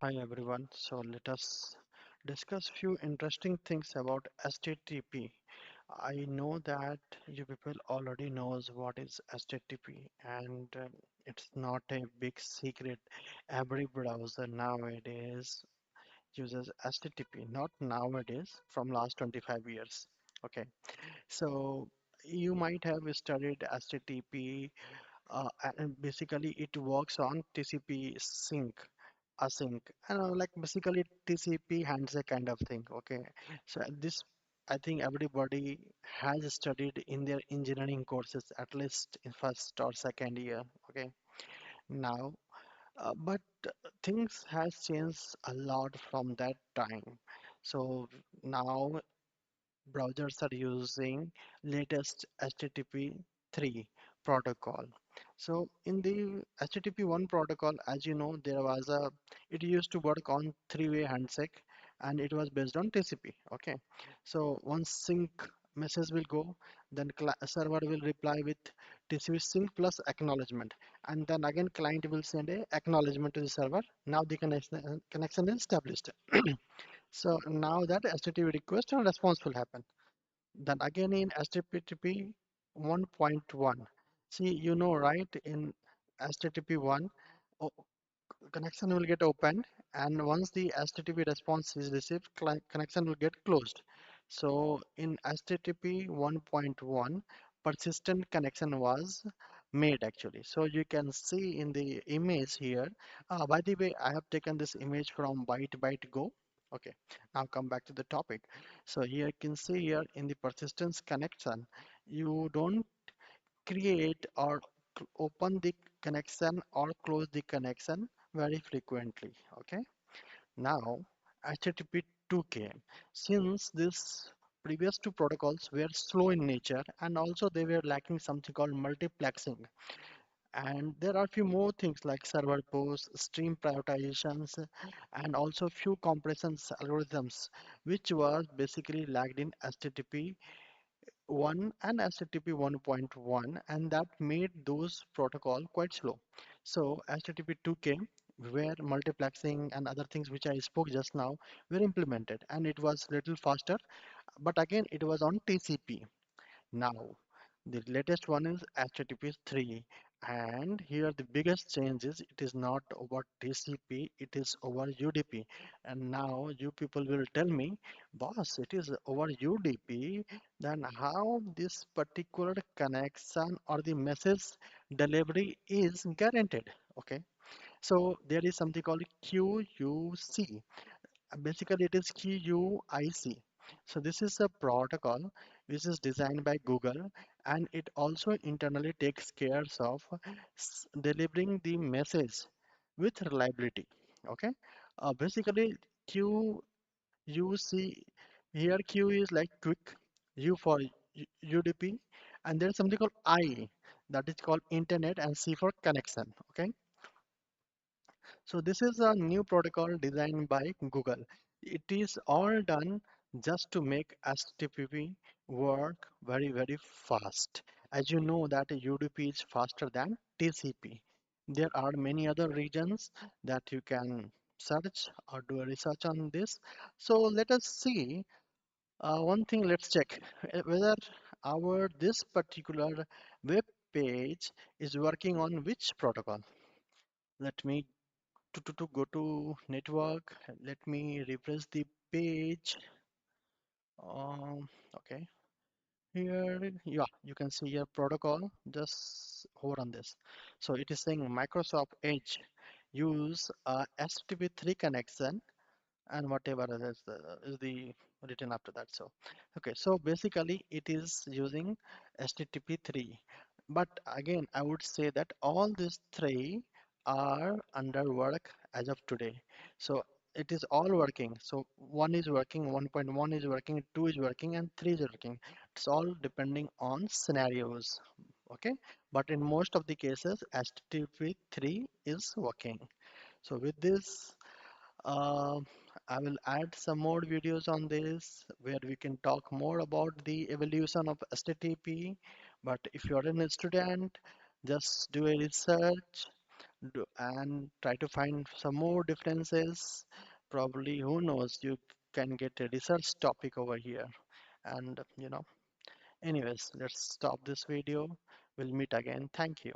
Hi everyone. So let us discuss few interesting things about HTTP. I know that you people already knows what is HTTP and it's not a big secret. Every browser nowadays uses HTTP. Not nowadays, from last 25 years. Okay. So you might have studied HTTP and basically it works on TCP sync async like basically TCP handshake kind of thing. Okay, so this I think everybody has studied in their engineering courses at least in first or second year. Okay, now but things has changed a lot from that time. So now browsers are using latest HTTP 3 protocol. So in the HTTP 1 protocol, as you know, it used to work on three-way handshake and it was based on TCP. Okay. So once sync message will go, then server will reply with TCP sync plus acknowledgement. And then again client will send a acknowledgement to the server. Now the connection is established. So now that HTTP request and response will happen. Then again in HTTP 1.1, see right, in HTTP 1, connection will get opened, and once the HTTP response is received, connection will get closed. So in HTTP 1.1, persistent connection was made actually. So you can see in the image here. By the way, I have taken this image from Byte Go. Okay, now come back to the topic. So here you can see here in the persistence connection, you don't create or open the connection or close the connection very frequently. Okay, now HTTP 2 came. Since this previous two protocols were slow in nature and also they were lacking something called multiplexing, and there are few more things like server pools, stream prioritizations, and also few compressions algorithms which was basically lagged in HTTP 1 and HTTP 1.1, and that made those protocol quite slow. So HTTP 2 came where multiplexing and other things which I spoke just now were implemented, and it was little faster, but again it was on TCP. Now, the latest one is HTTP 3, and here the biggest change is it is not over TCP, it is over UDP. And now you people will tell me, boss, it is over UDP, then how this particular connection or the message delivery is guaranteed? Okay, so there is something called QUC. Basically, it is QUIC. So this is a protocol which is designed by Google, and it also internally takes care of delivering the message with reliability. Okay. Basically, QUC, here Q is like quick, U for UDP, and there is something called I, that is called internet, and C for connection. Okay. So this is a new protocol designed by Google. It is all done just to make HTTP work very fast. As you know that UDP is faster than TCP. There are many other regions that you can search or do a research on this. So let us see one thing. Let's check whether our this particular web page is working on which protocol. Let me to go to network. Let me refresh the page. Okay, here, yeah, you can see your protocol. Just hold on this. So it is saying Microsoft Edge use a HTTP 3 connection and whatever is the written after that. So okay, so basically it is using HTTP 3, but again I would say that all these three are under work as of today. So it is all working. So one is working, 1.1 is working, 2 is working, and 3 is working. It's all depending on scenarios. Okay, but in most of the cases HTTP 3 is working. So with this, uh, I will add some more videos on this where we can talk more about the evolution of HTTP. But if you are a student, just do a research, and try to find some more differences. Probably, who knows, you can get a research topic over here. And anyways, let's stop this video. We'll meet again. Thank you.